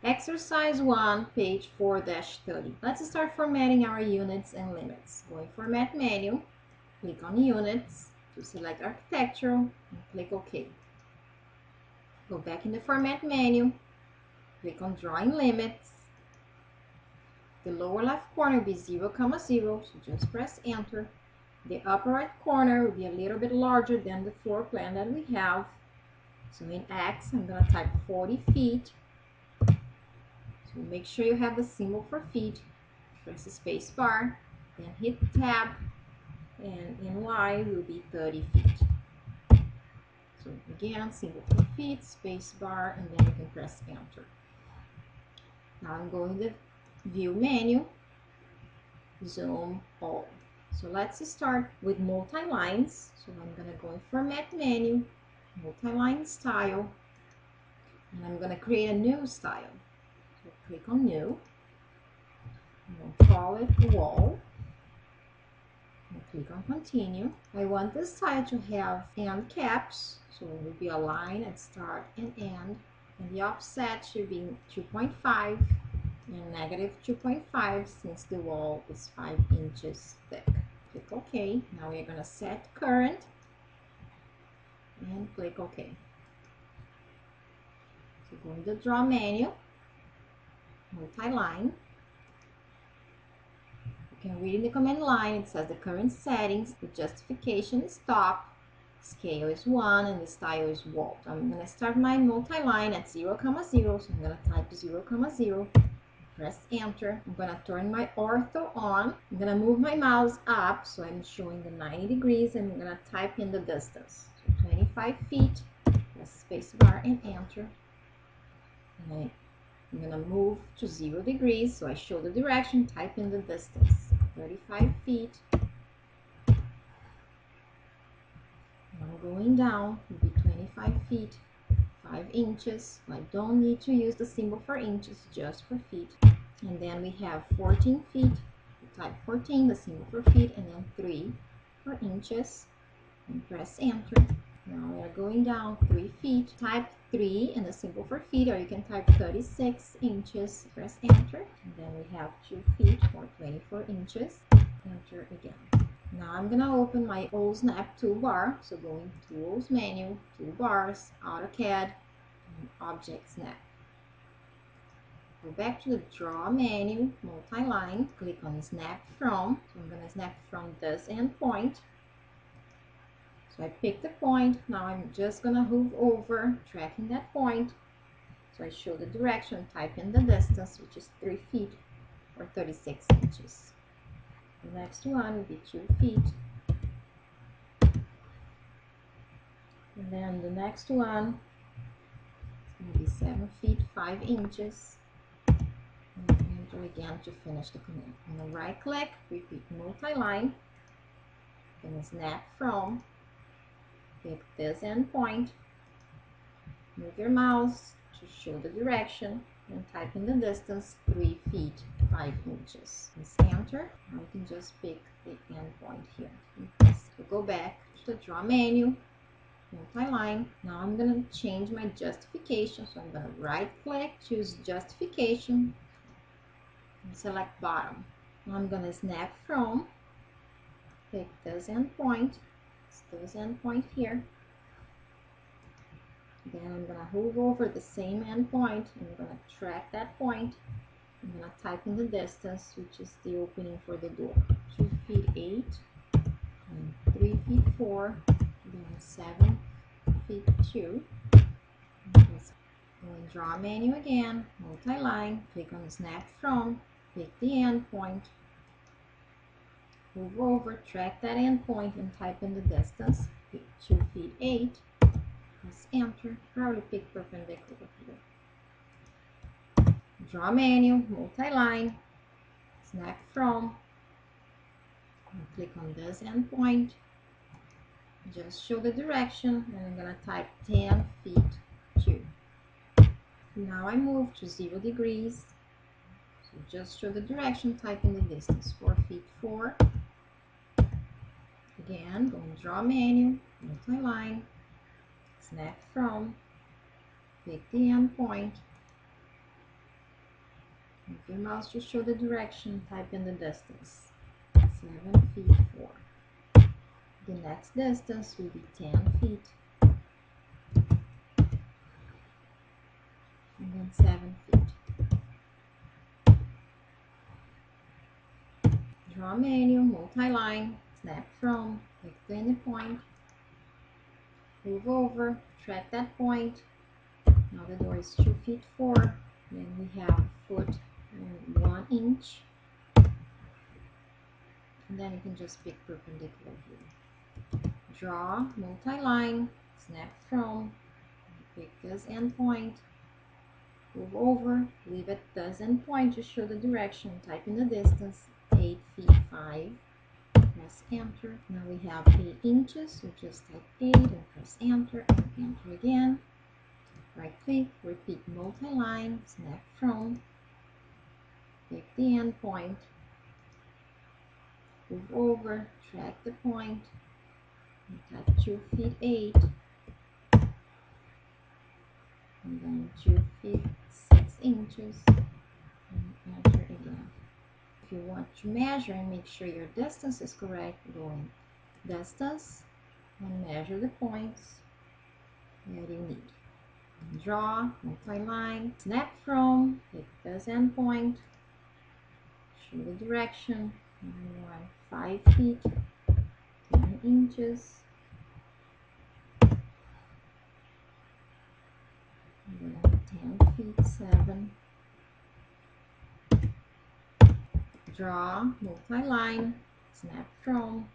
Exercise 1, page 4-30. Let's start formatting our units and limits. Go in Format menu, click on Units to select Architectural, and click OK. Go back in the Format menu, click on Drawing Limits. The lower left corner will be 0, 0, so just press Enter. The upper right corner will be a little bit larger than the floor plan that we have. So in X, I'm going to type 40 feet. So make sure you have the symbol for feet. Press the space bar, then hit Tab, and in Y will be 30 feet. So again, symbol for feet, space bar, and then you can press Enter. Now I'm going to the View menu, Zoom All. So let's start with multi-lines. So I'm going to go in Format menu, Multi-line Style, and I'm going to create a new style. So click on New, and we'll call it Wall. Click on Continue. I want this style to have end caps, so it will be a line at start and end, and the offset should be 2.5 and negative 2.5 since the wall is 5 inches thick. Click OK. Now we're going to set current and click OK. So go in the Draw menu, Multi-line. You can read in the command line, it says the current settings, the justification is top, scale is 1, and the style is wall. So I'm going to start my multi-line at 0, 0, so I'm going to type 0, 0, press Enter. I'm going to turn my ortho on. I'm going to move my mouse up so I'm showing the 90 degrees, and I'm going to type in the distance. So 25 feet, press space bar and Enter. And I'm going to move to 0 degrees, so I show the direction, type in the distance, 35 feet. Now going down will be 25 feet, 5 inches. I don't need to use the symbol for inches, just for feet. And then we have 14 feet, type 14, the symbol for feet, and then 3 for inches, and press Enter. Now we are going down 3 feet, type 3 and the symbol for feet, or you can type 36 inches, press Enter. And then we have 2 feet or 24 inches, Enter again. Now I'm going to open my OSnap toolbar, so go in Tools menu, Toolbars, AutoCAD, and Object Snap. Go back to the Draw menu, Multi-line, click on Snap From. So I'm going to snap from this endpoint. So I pick the point. Now I'm just going to move over, tracking that point. So I show the direction, type in the distance, which is 3 feet or 36 inches. The next one will be 2 feet. And then the next one is going to be 7 feet, 5 inches. And Enter again to finish the command. I'm going to right click, repeat multi-line. I'm going to snap from. Pick this endpoint, move your mouse to show the direction, and type in the distance, 3 feet, 5 inches. Press Enter. Now you can just pick the endpoint here. So go back to the Draw menu, Multi-line. Now I'm going to change my justification. So I'm going to right click, choose Justification, and select Bottom. Now I'm going to snap from, pick this endpoint, this endpoint here. Then I'm going to move over the same endpoint, and I'm going to track that point. I'm going to type in the distance, which is the opening for the door. 2 feet 8, and 3 feet 4, then 7 feet 2. Go in Draw menu again, Multi-line, click on Snap From, pick the endpoint, move over, track that endpoint, and type in the distance, 2 feet 8. Press Enter. Probably pick perpendicular here. Draw menu, Multi-line, snap from, and click on this endpoint. Just show the direction, and I'm going to type 10 feet 2. Now I move to 0 degrees. So just show the direction, type in the distance, 4 feet 4. Again, go in Draw menu, Multi-line, snap from, pick the endpoint, Move your mouse to show the direction, type in the distance. 7 feet 4. The next distance will be 10 feet. And then 7 feet. Draw a menu, multi-line, snap from, pick the ending point, move over, track that point. Now the door is 2 feet 4. Then we have foot and 1 inch. And then you can just pick perpendicular here. Draw, multi-line, snap from, pick this end point, move over, leave at this end point to show the direction, type in the distance, 8 feet 5, press enter. Now we have 8 inches, so just type 8 and press enter, and enter again. Right click, repeat multi-line, snap from, pick the end point, move over, track the point, and type 2 feet 8, and then 2 feet 6 inches, and enter again. If you want to measure and make sure your distance is correct, go in distance and measure the points that you need. Draw, multi-line, snap from, pick this end point, show the direction, and we want 5 feet 10 inches, and then 10 feet 7. Draw, multi-line, snap from,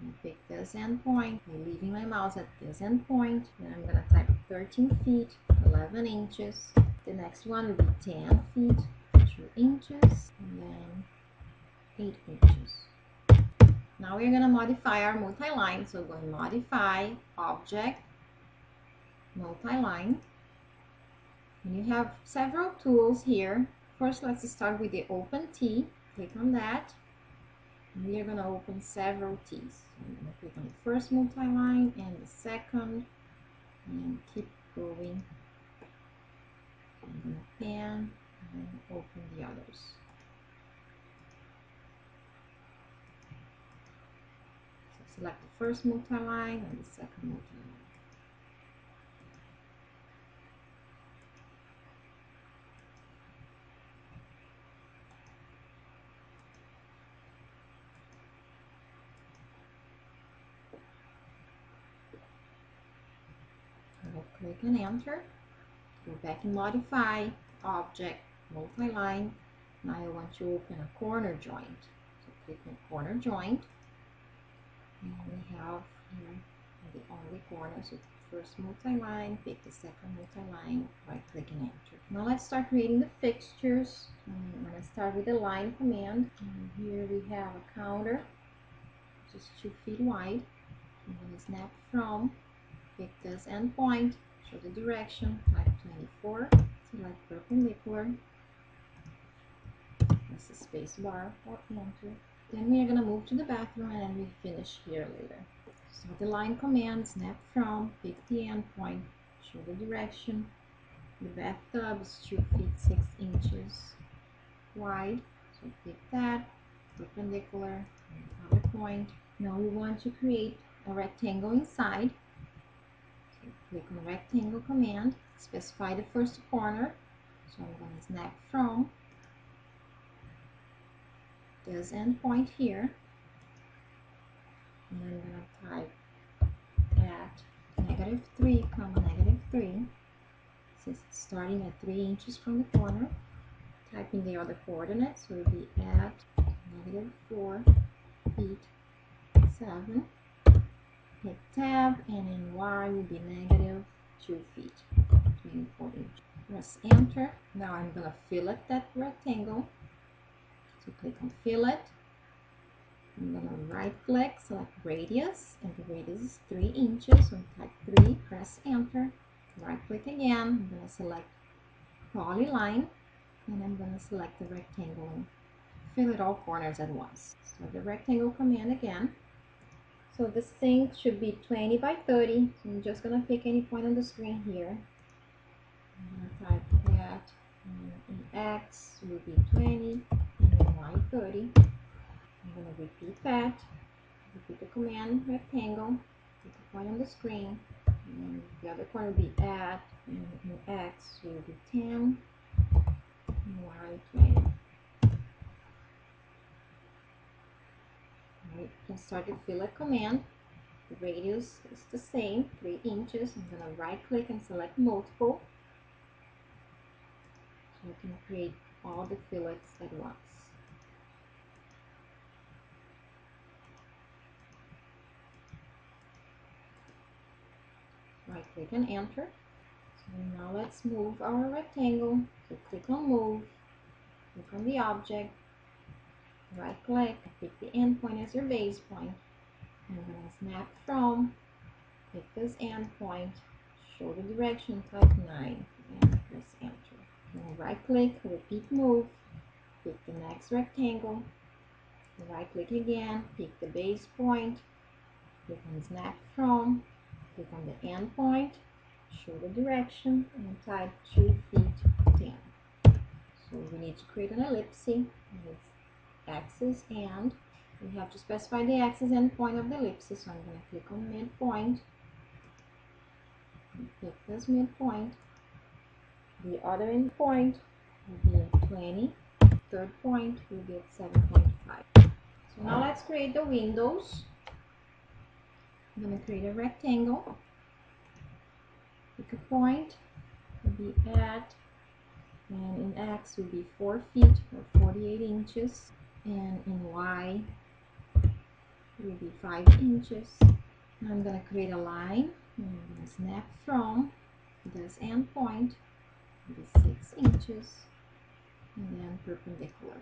and pick this end point. I'm leaving my mouse at this end point. Then I'm gonna type 13 feet 11 inches. The next one will be 10 feet 2 inches, and then 8 inches. Now we're gonna modify our multi-line. So go and modify, object, multi-line. And you have several tools here. First, let's start with the open T. Click on that. And we are going to open several T's. So I'm going to click on the first multi-line and the second, and keep going. I'm going to pan and open the others. So select the first multi-line and the second multi-line. Click and enter. Go back and modify, object, multi-line. Now I want to open a corner joint. So click on corner joint. And we have here the only corner. So first multi-line, pick the second multi-line, right click and enter. Now let's start creating the fixtures. I'm going to start with the line command. And here we have a counter, which is 2 feet wide. I'm going to snap from, pick this end point, show the direction, type 24, select perpendicular, press the space bar or enter. Then we are going to move to the bathroom and then we finish here later. So the line command, snap from, pick the end point, show the direction. The bathtub is 2 feet 6 inches wide, so pick that, perpendicular, and other point. Now we want to create a rectangle inside. So click on rectangle command, specify the first corner. So I'm going to snap from this end point here, and I'm going to type at -3, -3. Since it's starting at 3 inches from the corner, type in the other coordinates, so it will be at -4 feet 7. Hit tab, and in Y will be -2 feet 24 inches. Press enter. Now I'm going to fillet that rectangle. So click on fillet. I'm going to right click, select radius, and the radius is 3 inches. So type 3, press enter. Right click again. I'm going to select polyline, and I'm going to select the rectangle and fillet all corners at once. So the rectangle command again. So the sink should be 20 by 30. So I'm just going to pick any point on the screen here. I'm going to type that And in X will be 20 and in Y 30. I'm going to repeat that. Repeat the command rectangle. Put the point on the screen. And the other corner will be at, and in X will be 10 and Y 20. Right, you can start the fillet command. The radius is the same, 3 inches. I'm going to right click and select multiple. So I can create all the fillets at once. Right click and enter. So now let's move our rectangle. So click on move, click on the object, right click, pick the end point as your base point. I'm going to snap from, pick this end point, show the direction, type 9, and press enter. Then right click, repeat move, pick the next rectangle, right click again, pick the base point, click on snap from, click on the end point, show the direction, and type 2 feet 10. So we need to create an ellipse with axis, and we have to specify the axis and point of the ellipse. So I'm going to click on midpoint, and pick this midpoint. The other end point will be at 20. Third point will be at 7.5. So now let's create the windows. I'm going to create a rectangle. Pick a point, will be at, and in X will be 4 feet or 48 inches, and in Y will be 5 inches. Now I'm going to create a line, and I'm going to snap from this end point, will be 6 inches, and then perpendicular.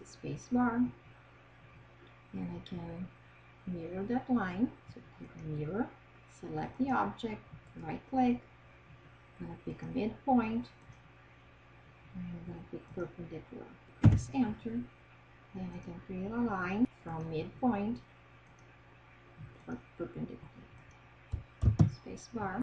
It's a space bar, and I can mirror that line. So click on mirror, select the object, right click, I'm going to pick a midpoint, and I'm going to pick perpendicular. Press enter. Then I can create a line from midpoint or perpendicular. Space bar.